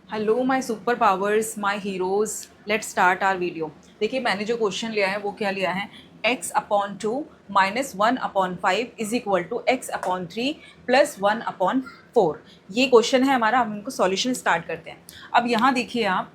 Hello my super powers my heroes, let's start our video. देखिए मैंने जो question लिया है वो क्या लिया है, x upon 2 minus 1 upon 5 is equal to x upon 3 plus 1 upon 4। ये क्वेश्चन है हमारा। हम इनको सॉल्यूशन स्टार्ट करते हैं। अब यहाँ देखिए आप,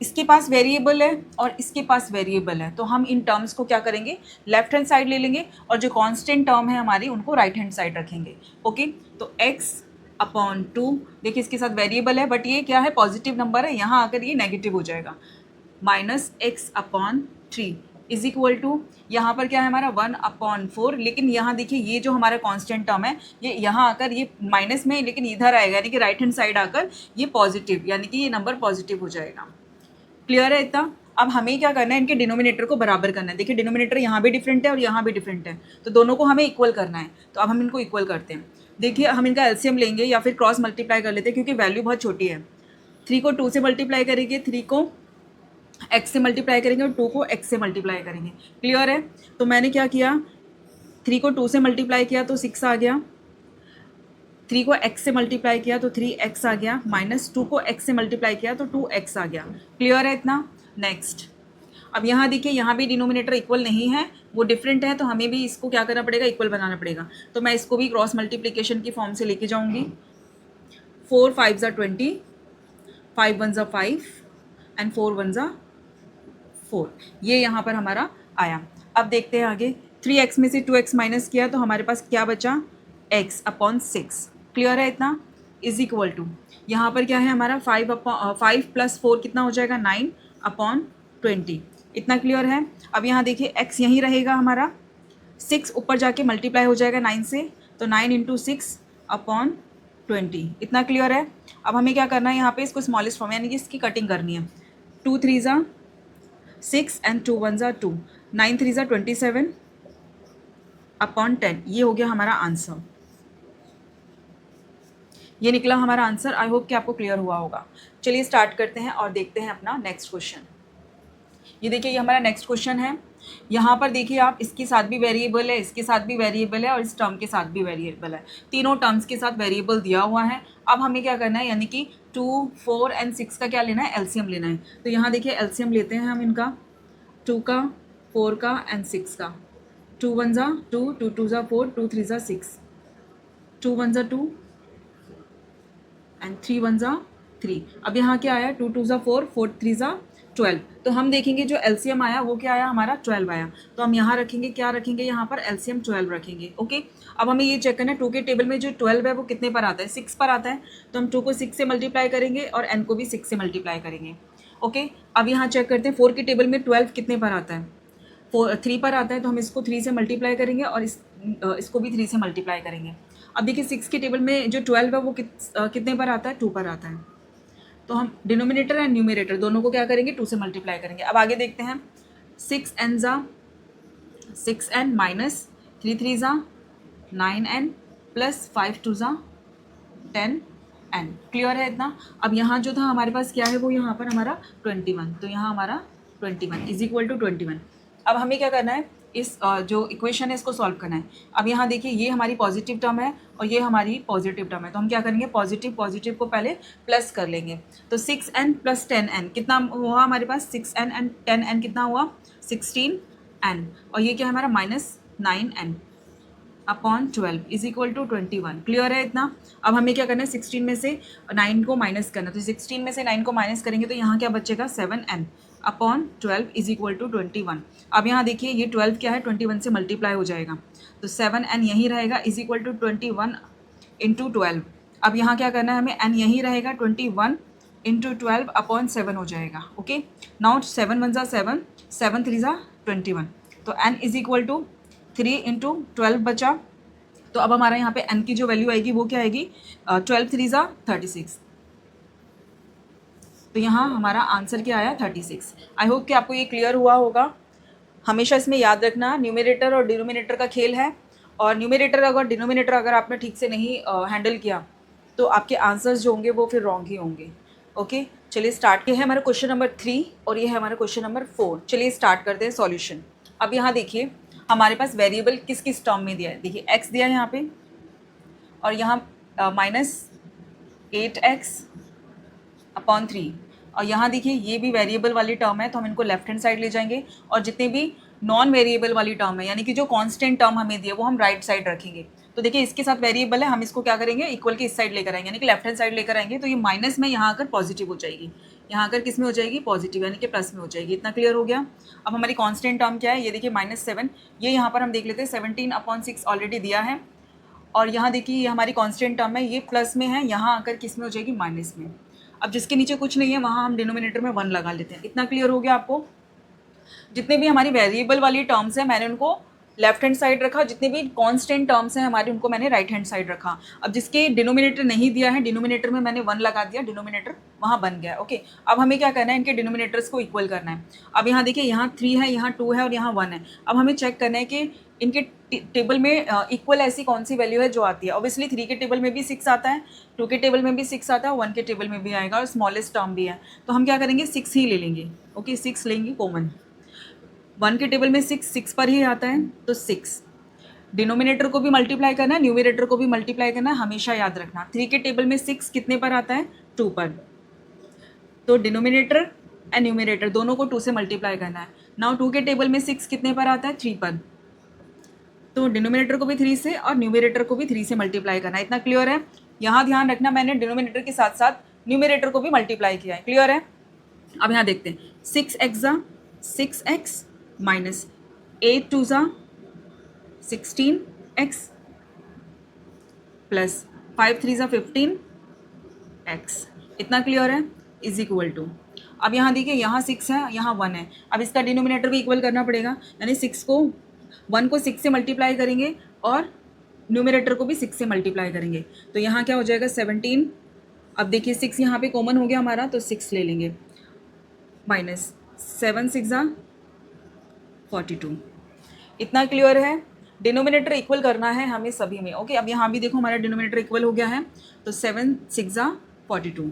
इसके पास वेरिएबल है और इसके पास वेरिएबल है, तो हम इन टर्म्स को क्या करेंगे, लेफ्ट हैंड साइड ले लेंगे और जो कांस्टेंट टर्म है हमारी उनको राइट हैंड साइड रखेंगे। ओके, तो x अपॉन 2, देखिए इसके साथ वेरिएबल है बट ये क्या है, पॉजिटिव नंबर है, यहाँ आकर ये नेगेटिव हो जाएगा। Minus x upon 3 is equal to, यहाँ पर क्या है हमारा 1 अपॉन 4, लेकिन यहाँ देखिए ये जो हमारा कांस्टेंट टर्म है ये यहाँ आकर ये माइनस में, लेकिन इधर आएगा यानी कि राइट हैंड साइड आकर ये पॉजिटिव, यानी कि ये नंबर पॉजिटिव हो जाएगा। क्लियर है इतना? अब हमें क्या करना है, इनके डिनोमिनेटर को बराबर करना है। देखिए डिनोमिनेटर यहाँ भी डिफरेंट है और यहाँ भी डिफरेंट है, तो दोनों को हमें इक्वल करना है। तो अब हम इनको इक्वल करते हैं। देखिए हम इनका एलसीएम लेंगे या फिर क्रॉस मल्टीप्लाई कर लेते हैं, क्योंकि वैल्यू बहुत छोटी है। 3 को 2 से मल्टीप्लाई करेंगे, 3 को x से मल्टीप्लाई करेंगे और 2 को x से मल्टीप्लाई करेंगे। क्लियर है? तो मैंने क्या किया, 3 को 2 से मल्टीप्लाई किया तो 6 आ गया, 3 को x से मल्टीप्लाई किया तो 3x आ गया, माइनस 2 को x से मल्टीप्लाई किया तो 2x आ गया। क्लियर है इतना? नेक्स्ट, अब यहाँ देखिए यहाँ भी डिनोमिनेटर इक्वल नहीं है, वो डिफरेंट है, तो हमें भी इसको क्या करना पड़ेगा, इक्वल बनाना पड़ेगा। तो मैं इसको भी क्रॉस मल्टीप्लिकेशन की फॉर्म से लेके जाऊँगी। 4 5 ज़ा 20, 5 1 ज़ा 5 एंड 4 1 ज़ा 4, ये यहाँ पर हमारा आया। अब देखते हैं आगे, 3x में से 2x माइनस किया तो हमारे पास क्या बचा, x अपॉन 6। क्लियर है इतना? इज इक्वल टू, यहाँ पर क्या है हमारा 5 प्लस 4 कितना हो जाएगा, 9 अपॉन 20। इतना क्लियर है? अब यहाँ देखिए x यहीं रहेगा हमारा, 6 ऊपर जाके मल्टीप्लाई हो जाएगा 9 से, तो 9 इंटू 6 अपॉन 20। इतना क्लियर है? अब हमें क्या करना है, यहाँ पे इसको स्मॉलेस्ट फॉर्म यानी कि इसकी कटिंग करनी है। 2 3 ज़ा 6 एंड 2 1 ज़ा 2, 9 3 ज़ा 27 अपॉन 10। ये हो गया हमारा आंसर, ये निकला हमारा आंसर। आई होप कि आपको क्लियर हुआ होगा। चलिए स्टार्ट करते हैं और देखते हैं अपना नेक्स्ट क्वेश्चन। ये देखिए ये हमारा नेक्स्ट क्वेश्चन है। यहाँ पर देखिए आप, इसके साथ भी वेरिएबल है, इसके साथ भी वेरिएबल है और इस टर्म के साथ भी वेरिएबल है। तीनों टर्म्स के साथ वेरिएबल दिया हुआ है। अब हमें क्या करना है, यानी कि 2 4 एंड 6 का क्या लेना है, एलसीएम लेना है। तो यहाँ देखिए एलसीएम लेते हैं हम इनका, 2 का, 4 का एंड 6 का। 2 1 ज़ा 2, 2 2 ज़ा 4, 2 3 ज़ा 6, 2 1 ज़ा 2 एंड 3 1 ज़ा 3। अब यहाँ क्या आया, 2 2 ज़ा 4, 4 3 ज़ा 12। तो हम देखेंगे जो एलसीएम आया वो क्या आया हमारा, 12 आया। तो हम यहाँ रखेंगे, क्या रखेंगे यहाँ पर, एलसीएम 12 रखेंगे। ओके, अब हमें ये चेक करना है 2 के टेबल में जो 12 है वो कितने पर आता है, 6 पर आता है। तो हम 2 को 6 से मल्टीप्लाई करेंगे और n को भी 6 से मल्टीप्लाई करेंगे। ओके, अब यहाँ चेक करते हैं 4 के टेबल में 12 कितने पर आता है, 3 पर आता है। तो हम इसको 3 से मल्टीप्लाई करेंगे और इसको भी 3 से मल्टीप्लाई करेंगे। अब देखिए 6 के टेबल में जो 12 है वो कितने पर आता है, 2 पर आता है। तो हम डिनोमिनेटर एंड न्यूमिनेटर दोनों को क्या करेंगे, 2 से मल्टीप्लाई करेंगे। अब आगे देखते हैं, 6 एन ज़ा 6 एन माइनस 3 3 ज़ा 9 एन प्लस 5 2 ज़ा 10 एन। क्लियर है इतना? अब यहाँ जो था हमारे पास क्या है, वो यहाँ पर हमारा 21, तो यहाँ हमारा 21 इज इक्वल टू 21। अब हमें क्या करना है, इस जो इक्वेशन है इसको सॉल्व करना है। अब यहाँ देखिए ये हमारी पॉजिटिव टर्म है और ये हमारी पॉजिटिव टर्म है, तो हम क्या करेंगे, पॉजिटिव पॉजिटिव को पहले प्लस कर लेंगे। तो 6n प्लस 10n कितना हुआ हमारे पास, 6n एंड 10n कितना हुआ, 16n। और ये क्या है हमारा, minus 9n upon 12 is equal to 21। Clear है इतना? अब हमें क्या करना है, 16 में से 9 को माइनस करना। तो 16 में से 9 को माइनस करेंगे तो यहाँ क्या बचेगा, 7n upon 12 is equal to 21। अब यहाँ देखिए ये 12 क्या है, 21 से मल्टीप्लाई हो जाएगा, तो 7n यहीं रहेगा इज इक्वल टू 21 इंटू 12। अब यहाँ क्या करना है हमें, n यहीं रहेगा, 21 इंटू 12 अपॉन 7 हो जाएगा। ओके, नाउ 7 1 ज़ा 7, 7 3 ज़ा 21, तो n is equal to 3 into 12 बचा। तो अब हमारा यहाँ पे n की जो वैल्यू आएगी वो क्या आएगी, 12 3 ज़ा 36। तो यहाँ हमारा आंसर क्या आया, 36। आई होप कि आपको ये क्लियर हुआ होगा। हमेशा इसमें याद रखना, न्यूमिनेटर और डिनोमिनेटर का खेल है, और न्यूमिनेटर अगर डिनोमिनेटर अगर आपने ठीक से नहीं हैंडल किया तो आपके आंसर्स जो होंगे वो फिर रॉन्ग ही होंगे। ओके, चलिए स्टार्ट। ये है हमारा क्वेश्चन नंबर 3 और ये है हमारा क्वेश्चन नंबर 4। चलिए स्टार्ट करते हैं सॉल्यूशन। अब यहाँ देखिए हमारे पास वेरिएबल किस किस टर्म में दिया है, देखिए x दिया है यहाँ पे, और यहाँ माइनस 8x अपॉन 3। और यहाँ देखिए ये भी वेरिएबल वाली टर्म है तो हम इनको लेफ्ट हैंड साइड ले जाएंगे, और जितने भी नॉन वेरिएबल वाली टर्म है यानी कि जो कांस्टेंट टर्म हमें दी है वो हम राइट साइड रखेंगे। तो देखिए इसके साथ वेरिएबल है, हम इसको क्या करेंगे, इक्वल के इस साइड लेकर आएंगे यानी कि लेफ्ट हैंड साइड लेकर आएंगे, तो ये माइनस में यहाँ आकर पॉजिटिव हो जाएगी, यहाँ आकर किस में हो जाएगी, पॉजिटिव यानी कि प्लस में हो जाएगी। इतना क्लियर हो गया। अब हमारी कांस्टेंट टर्म क्या है, ये देखिए -7, ये यहाँ पर हम देख लेते हैं 17/6 ऑलरेडी दिया है, और यहाँ देखिए ये हमारी कांस्टेंट टर्म है, ये प्लस में है, यहाँ आकर किस में हो जाएगी, माइनस में। अब जिसके नीचे कुछ नहीं है वहाँ हम डिनोमिनेटर में 1 लगा लेते हैं। इतना क्लियर हो गया आपको। जितने भी हमारी वेरिएबल वाली टर्म्स हैं मैंने उनको लेफ्ट हैंड साइड रखा, जितने भी कांस्टेंट टर्म्स हैं हमारे उनको मैंने राइट हैंड साइड रखा। अब जिसके डिनोमिनेटर नहीं दिया है, डिनोमिनेटर में मैंने 1 लगा दिया, डिनोमिनेटर वहाँ बन गया। ओके, अब हमें क्या करना है, इनके डिनोमिनेटर्स को इक्वल करना है। अब यहाँ देखिए यहाँ 3 है, यहाँ 2 है और यहाँ 1 है। अब हमें चेक करना है कि इनके टेबल में इक्वल ऐसी कौन सी वैल्यू है जो आती है। ऑब्वियसली 3 के टेबल में भी 6 आता है, 2 के टेबल में भी 6 आता है, 1 के टेबल में भी आएगा और स्मॉलेस्ट टर्म भी है। तो हम क्या करेंगे, 6 ही ले लेंगे। ओके, 6 लेंगे कॉमन। 1 के टेबल में 6 पर ही आता है तो 6। डिनोमिनेटर को भी मल्टीप्लाई करना है, न्यूमरेटर को भी मल्टीप्लाई करना है, हमेशा याद रखना। 3 के टेबल में 6 कितने पर आता है, 2 पर। तो डिनोमिनेटर एंड न्यूमरेटर दोनों को 2 से मल्टीप्लाई करना है। नाउ 2 के टेबल में 6 कितने पर आता है, 3 पर। तो डिनोमिनेटर को भी 3 से और न्यूमरेटर को भी 3 से मल्टीप्लाई करना है। इतना क्लियर है। यहाँ ध्यान रखना मैंने डिनोमिनेटर के साथ साथ न्यूमरेटर को भी मल्टीप्लाई किया है। क्लियर है। अब यहाँ देखते हैं, 6x 6x minus 8 2 16x plus 5 3 15x। इतना क्लियर है, इज इक्वल टू। अब यहाँ देखिए यहाँ 6 है, यहाँ 1 है। अब इसका डिनोमिनेटर भी इक्वल करना पड़ेगा, यानी 1 को 6 से मल्टीप्लाई करेंगे और न्यूमरेटर को भी 6 से मल्टीप्लाई करेंगे। तो यहाँ क्या हो जाएगा, 17। अब देखिए 6 यहाँ पे कॉमन हो गया हमारा, तो 6 ले लेंगे, माइनस 7 6 42। इतना क्लियर है। डिनोमिनेटर इक्वल करना है हमें सभी में। ओके, अब यहाँ भी देखो हमारा डिनोमिनेटर इक्वल हो गया है, तो 7 6 42।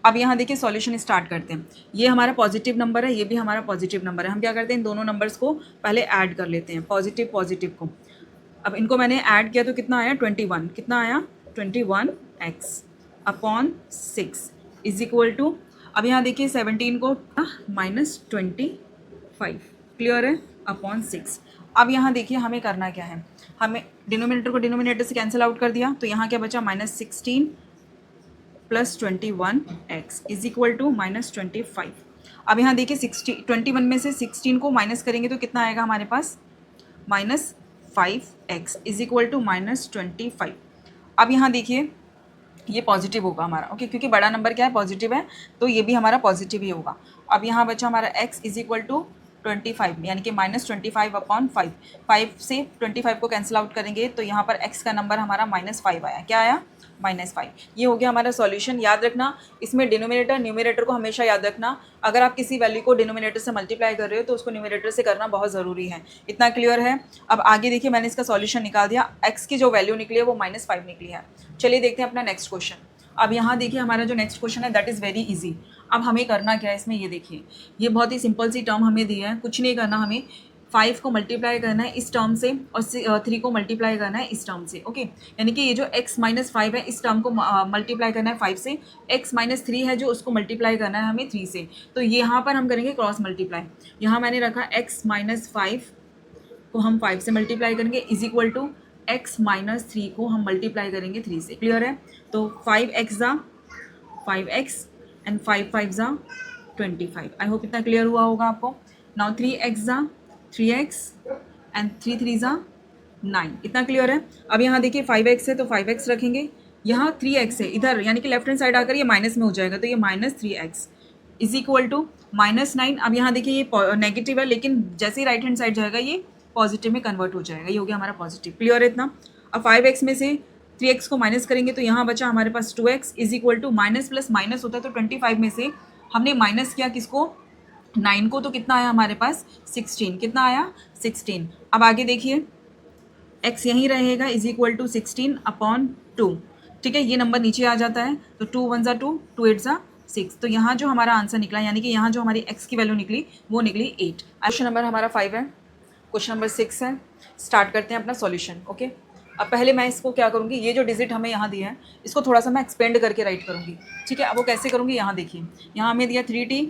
अब यहाँ देखिए सॉल्यूशन स्टार्ट करते हैं। ये हमारा पॉजिटिव नंबर है, ये भी हमारा पॉजिटिव नंबर है। हम क्या करते हैं, इन दोनों नंबर्स को पहले ऐड कर लेते हैं, पॉजिटिव पॉजिटिव को। अब इनको मैंने ऐड किया तो कितना आया, 21। कितना आया, 21x upon 6 is equal to. अब यहाँ देखिए 17 को -25, क्लियर है, अपॉन 6। अब यहाँ देखिए हमें करना क्या है, हमें डिनोमिनेटर को डिनोमिनेटर से कैंसिल आउट कर दिया, तो यहाँ क्या बचा, -16 plus 21x is equal to -25। अब यहाँ देखिए 21 में से 16 को माइनस करेंगे तो कितना आएगा हमारे पास, -5x इज इक्वल टू -25। अब यहाँ देखिए ये पॉजिटिव होगा हमारा। ओके, क्योंकि बड़ा नंबर क्या है, पॉजिटिव है, तो ये भी हमारा पॉजिटिव ही होगा। अब यहाँ बचा हमारा x इज इक्वल टू 25, यानी कि -25 अपॉन 5। 5 से 25 को कैंसिल आउट करेंगे तो यहाँ पर x का नंबर हमारा -5 आया। क्या आया, -5। ये हो गया हमारा सॉल्यूशन। याद रखना इसमें डिनोमिनेटर न्यूमरेटर को हमेशा याद रखना। अगर आप किसी वैल्यू को डिनोमिनेटर से मल्टीप्लाई कर रहे हो तो उसको न्यूमरेटर से करना बहुत ज़रूरी है। इतना क्लियर है। अब आगे देखिए मैंने इसका सॉल्यूशन निकाल दिया, x की जो वैल्यू निकली है वो -5 निकली है। चलिए देखते हैं अपना नेक्स्ट क्वेश्चन। अब यहाँ देखिए हमारा जो नेक्स्ट क्वेश्चन है दैट इज़ वेरी इजी। अब हमें करना क्या है इसमें, ये देखिए ये बहुत ही सिंपल सी टर्म हमें दी है, कुछ नहीं करना, हमें 5 को मल्टीप्लाई करना है इस टर्म से और 3 को मल्टीप्लाई करना है इस टर्म से। ओके, यानी कि ये जो x - 5 है इस टर्म को मल्टीप्लाई करना है 5 से, x - 3 है जो उसको मल्टीप्लाई करना है हमें 3 से। तो यहाँ पर हम करेंगे क्रॉस मल्टीप्लाई। यहाँ मैंने रखा x - 5 को हम 5 से मल्टीप्लाई करेंगे इज इक्वल टू x - 3 को हम मल्टीप्लाई करेंगे 3 से। क्लियर है। तो 5x एंड 5 5 25। आई होप इतना क्लियर हुआ होगा आपको। Now 3x 3x and 3 3 9। इतना क्लियर है। अब यहाँ देखिए 5x है तो 5x रखेंगे, यहाँ 3x है इधर, यानी कि लेफ्ट हैंड साइड आकर ये माइनस में हो जाएगा, तो ये -3x इज इक्वल टू -9। अब यहाँ देखिए ये नेगेटिव है, लेकिन जैसे ही राइट हैंड साइड जाएगा ये पॉजिटिव में कन्वर्ट हो जाएगा। ये हो गया हमारा पॉजिटिव। क्लियर है इतना। अब 5x में से 3x को माइनस करेंगे तो यहाँ बचा हमारे पास 2x is equal to minus plus minus होता है, तो 25 में से हमने माइनस किया किसको, 9 को, तो कितना आया हमारे पास 16। कितना आया 16। अब आगे देखिए x यहीं रहेगा इज इक्वल टू 16 अपॉन 2। ठीक है, ये नंबर नीचे आ जाता है, तो 2 1 2 2 8 6। तो यहाँ जो हमारा आंसर निकला, यानी कि यहाँ जो हमारी x की वैल्यू निकली वो निकली 8। क्वेश्चन नंबर हमारा 5 है, क्वेश्चन नंबर 6 है। स्टार्ट करते हैं अपना सॉल्यूशन। ओके, अब पहले मैं इसको क्या करूँगी, ये जो डिजिट हमें यहाँ दिया है इसको थोड़ा सा मैं एक्सपेंड करके राइट करूँगी, ठीक है। अब वो कैसे करूँगी, यहाँ देखिए, यहाँ हमें दिया 3t,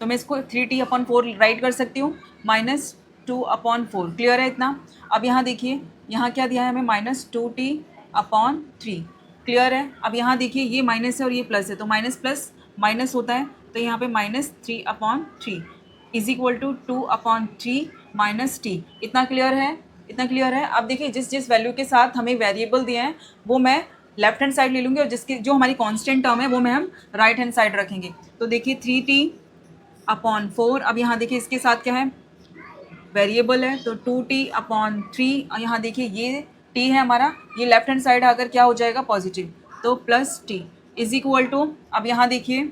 तो मैं इसको 3t/4 राइट कर सकती हूँ, -2/4, क्लियर है इतना। अब यहाँ देखिए, यहाँ क्या दिया है हमें, -2t/3, क्लियर है। अब यहाँ देखिए, ये माइनस है और ये प्लस है, तो माइनस प्लस माइनस होता है, तो यहाँ पे -3/3 इज इक्वल टू 2/3 -t। इतना क्लियर है, इतना क्लियर है। अब देखिए, जिस जिस वैल्यू के साथ हमें वेरिएबल दिए हैं वो मैं लेफ्ट हैंड साइड ले लूँगी, और जिसकी जो हमारी कांस्टेंट टर्म है वो मैं हम राइट हैंड साइड रखेंगे। तो देखिए 3t/4, अब यहाँ देखिए इसके साथ क्या है, वेरिएबल है, तो 2t/3, और यहाँ देखिए ये t है हमारा, ये लेफ्ट हैंड साइड आकर क्या हो जाएगा, पॉजिटिव, तो +t इज इक्वल टू, अब यहाँ देखिए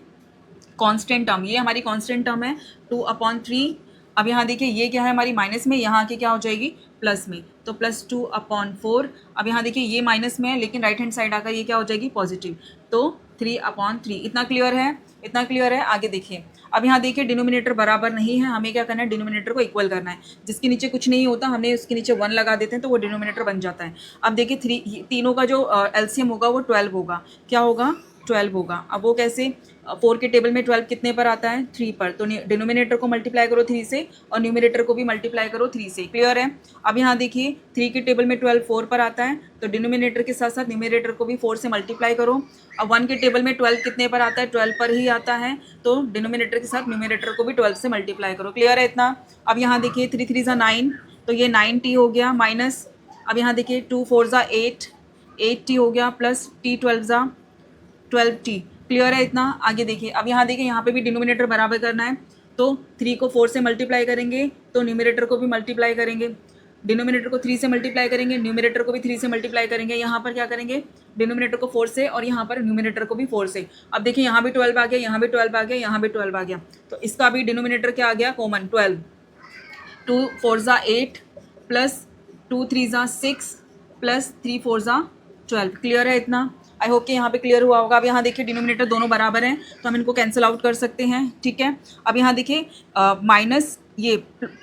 कांस्टेंट टर्म, ये हमारी कांस्टेंट टर्म है 2/3। अब यहाँ देखिए ये क्या है हमारी माइनस में, यहाँ आके क्या हो जाएगी प्लस में, तो +2/4। अब यहाँ देखिए ये माइनस में है लेकिन राइट हैंड साइड आकर ये क्या हो जाएगी पॉजिटिव, तो 3/3। इतना क्लियर है, इतना क्लियर है। आगे देखिए, अब यहाँ देखिए डिनोमिनेटर बराबर नहीं है, हमें क्या करना है, डिनोमिनेटर को इक्वल करना है। जिसके नीचे कुछ नहीं होता हमने उसके नीचे 1 लगा देते हैं तो वो डिनोमिनेटर बन जाता है। अब देखिए तीनों का जो एलसीएम होगा वो 12 होगा, क्या होगा, 12 होगा। अब वो कैसे, 4 के टेबल में 12 कितने पर आता है, 3 पर, तो डिनोमिनेटर को मल्टीप्लाई करो 3 से और न्यूमिनेटर को भी मल्टीप्लाई करो 3 से, क्लियर है। अब यहाँ देखिए 3 के टेबल में 12 4 पर आता है, तो डिनोमिनेटर के साथ साथ न्यूमिनेटर को भी 4 से मल्टीप्लाई करो। अब 1 के टेबल में 12 कितने पर आता है, 12 पर ही आता है, तो डिनोमिनेटर के साथ न्यूमिनेटर को भी 12 से मल्टीप्लाई करो, क्लियर है इतना। अब यहाँ देखिए 3 3 9, तो ये 9t हो गया माइनस, अब यहाँ देखिए 2 4 8, 8t हो गया, प्लस t 12t, क्लियर है इतना। आगे देखिए, अब यहाँ देखिए यहाँ पे भी डिनोमिनेटर बराबर करना है, तो 3 को 4 से मल्टीप्लाई करेंगे तो न्यूमिनेटर को भी मल्टीप्लाई करेंगे, डिनोमिनेटर को 3 से मल्टीप्लाई करेंगे, न्यूमिनेटर को भी 3 से मल्टीप्लाई करेंगे। यहाँ पर क्या करेंगे, डिनोमिनेटर को 4 से और यहाँ पर न्यूमिनेटर को भी 4 से। अब देखिए यहाँ भी 12 आ गया, यहाँ भी 12 आ गया, यहाँ भी 12 आ गया, तो इसका भी डिनोमिनेटर क्या आ गया, कॉमन 12। 2 4 8 प्लस 2 3 6 प्लस 3 4 12, क्लियर है इतना। आई होप कि यहाँ पे क्लियर हुआ होगा। अब यहाँ देखिए डिनोमिनेटर दोनों बराबर हैं तो हम इनको कैंसिल आउट कर सकते हैं, ठीक है। अब यहाँ देखिए माइनस ये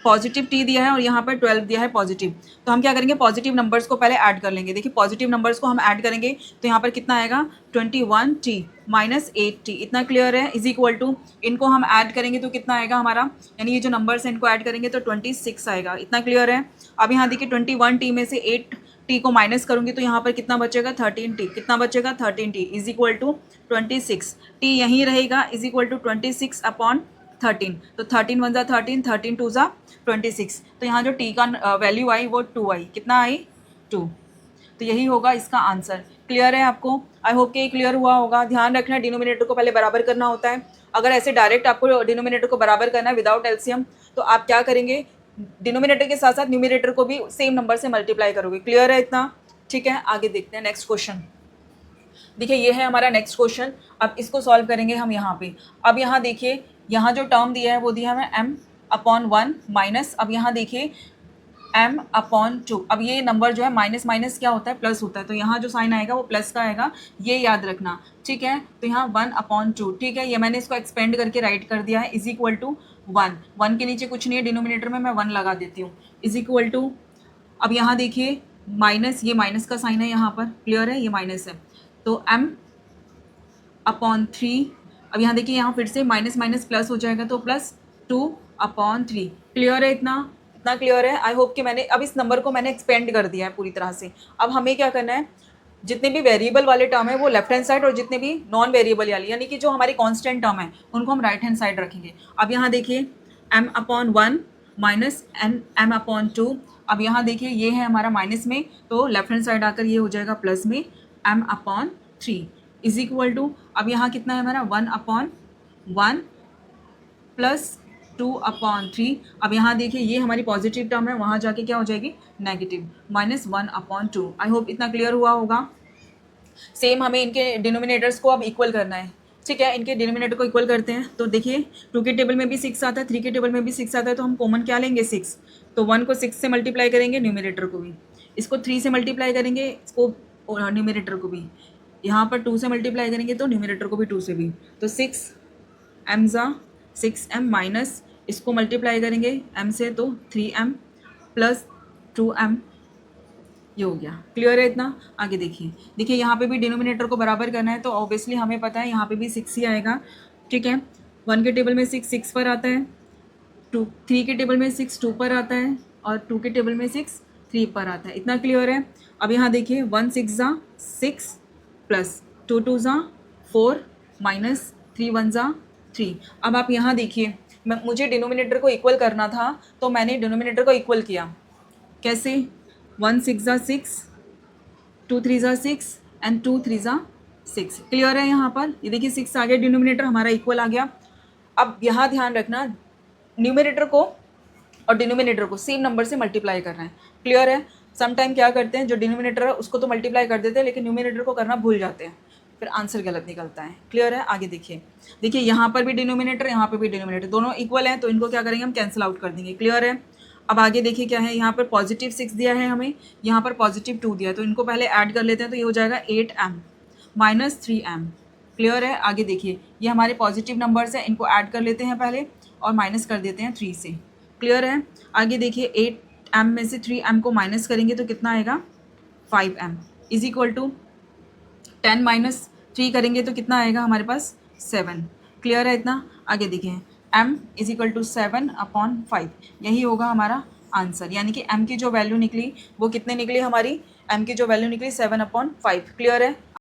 पॉजिटिव t दिया है और यहाँ पर 12 दिया है पॉजिटिव, तो हम क्या करेंगे, पॉजिटिव नंबर्स को पहले ऐड कर लेंगे। देखिए पॉजिटिव नंबर्स को हम ऐड करेंगे तो यहाँ पर कितना आएगा, 21t माइनस 8t, इतना क्लियर है, इज इक्वल टू, इनको हम ऐड करेंगे तो कितना आएगा हमारा, यानी ये जो नंबर्स हैं इनको ऐड करेंगे तो 26 आएगा, इतना क्लियर है। अब यहाँ देखिए 21t में से 8t को माइनस करूँगी तो यहाँ पर कितना बचेगा, 13t, कितना बचेगा, 13t is equal to 26, t यहीं रहेगा, इज इक्वल टू 26/13, तो 13 1 ज़ा 13, 13 2 ज़ा 26, तो यहाँ जो t का वैल्यू आई वो 2 आई, कितना आई, 2, तो यही होगा इसका आंसर। क्लियर है आपको, आई होप कि ये क्लियर हुआ होगा। ध्यान रखना डिनोमिनेटर को पहले बराबर करना होता है। अगर ऐसे डायरेक्ट आपको डिनोमिनेटर को बराबर करना है विदाउट एलसीएम, तो आप क्या करेंगे, डिनोमिनेटर के साथ साथ न्यूमिनेटर को भी सेम नंबर से मल्टीप्लाई करोगे, क्लियर है इतना, ठीक है। आगे देखते हैं नेक्स्ट क्वेश्चन। देखिए ये है हमारा नेक्स्ट क्वेश्चन, अब इसको सॉल्व करेंगे हम यहाँ पे। अब यहाँ देखिए, यहाँ जो टर्म दिया है वो दिया है हमें m/1 माइनस, अब यहाँ देखिए m/2, अब ये नंबर जो है माइनस माइनस क्या होता है, प्लस होता है, तो यहाँ जो साइन आएगा वो प्लस का आएगा, ये याद रखना, ठीक है। तो यहाँ 1/2, ठीक है, ये मैंने इसको एक्सपेंड करके राइट कर दिया है, इज इक्वल टू 1 के नीचे कुछ नहीं है, डिनोमिनेटर में मैं 1 लगा देती हूँ, इज इक्वल टू, अब यहाँ देखिए माइनस, ये माइनस का साइन है यहाँ पर, क्लियर है, ये माइनस है, तो m/3, अब यहाँ देखिए यहाँ फिर से माइनस माइनस प्लस हो जाएगा तो +2/3, क्लियर है इतना, इतना क्लियर है। आई होप कि मैंने अब इस नंबर को मैंने एक्सपेंड कर दिया है पूरी तरह से। अब हमें क्या करना है, जितने भी वेरिएबल वाले टर्म है वो लेफ्ट हैंड साइड, और जितने भी नॉन वेरिएबल वाली यानी कि जो हमारी कांस्टेंट टर्म है उनको हम राइट हैंड साइड रखेंगे। अब यहाँ देखिए m/1 माइनस m/2, अब यहाँ देखिए ये है हमारा माइनस में, तो लेफ्ट हैंड साइड आकर ये हो जाएगा प्लस में m/3 इज इक्वल टू, अब यहाँ कितना है हमारा 1/1 प्लस 2/3, अब यहाँ देखिए ये हमारी पॉजिटिव टर्म है, वहाँ जाके क्या हो जाएगी, नेगेटिव, -1/2। आई होप इतना क्लियर हुआ होगा। सेम हमें इनके डिनोमिनेटर्स को अब इक्वल करना है, ठीक है, इनके डिनोमिनेटर को इक्वल करते हैं। तो देखिए 2 के टेबल में भी 6 आता है, 3 के टेबल में भी 6 आता है, तो हम कॉमन क्या लेंगे, 6, तो 1 को 6 से मल्टीप्लाई करेंगे, न्यूमिनेटर को भी, इसको 3 से मल्टीप्लाई करेंगे, इसको न्यूमिनेटर को भी, यहाँ पर 2 से मल्टीप्लाई करेंगे तो न्यूमिनेटर को भी 2 से भी, तो 6m ज़ा 6m माइनस, इसको मल्टीप्लाई करेंगे m से तो 3m प्लस 2m ये हो गया। क्लियर है इतना? आगे देखिए, देखिए यहाँ पे भी डिनोमिनेटर को बराबर करना है तो ऑब्वियसली हमें पता है यहाँ पे भी 6 ही आएगा, ठीक है। 1 के टेबल में 6 6 पर आता है, 3 के टेबल में 6 2 पर आता है, और 2 के टेबल में 6 3 पर आता है। इतना क्लियर है? अब यहाँ देखिए 1 6 ज़ा 6 प्लस 2 2 ज़ा 4 माइनस 3 1 ज़ा 3। अब आप यहाँ देखिए, मुझे डिनोमिनेटर को इक्वल करना था तो मैंने डिनोमिनेटर को इक्वल किया। कैसे? 1 6 ज़ा 6, 2 3 ज़ा 6 एंड 2 3 ज़ा 6। क्लियर है यहाँ पर? ये देखिए 6 आ गया, डिनोमिनेटर हमारा इक्वल आ गया। अब यहाँ ध्यान रखना, न्यूमरेटर को और डिनोमिनेटर को सेम नंबर से मल्टीप्लाई करना है। क्लियर है? सम टाइम क्या करते हैं, जो डिनोमिनेटर है उसको तो मल्टीप्लाई कर देते हैं लेकिन न्यूमरेटर को करना भूल जाते हैं, फिर आंसर गलत निकलता है। क्लियर है? आगे देखिए, देखिए यहाँ पर भी डिनोमिनेटर, यहाँ पर भी डिनोमिनेटर, दोनों इक्वल हैं तो इनको क्या करेंगे हम, कैंसिल आउट कर देंगे। क्लियर है? अब आगे देखिए क्या है, यहाँ पर पॉजिटिव 6 दिया है हमें, यहाँ पर पॉजिटिव 2 दिया है, तो इनको पहले ऐड कर लेते हैं तो ये हो जाएगा 8m माइनस 3m। क्लियर है? आगे देखिए, ये हमारे पॉजिटिव नंबर्स हैं, इनको ऐड कर लेते हैं पहले और माइनस कर देते हैं 3 से। क्लियर है? आगे देखिए 8m में से 3m को माइनस करेंगे तो कितना आएगा, 5m is equal to 10 minus 3 करेंगे तो कितना आएगा हमारे पास, 7। क्लियर है इतना? आगे देखिए m इज इक्वल टू 7/5, यही होगा हमारा आंसर। यानी कि m की जो वैल्यू निकली वो कितने निकली हमारी, m की जो वैल्यू निकली 7/5। क्लियर है?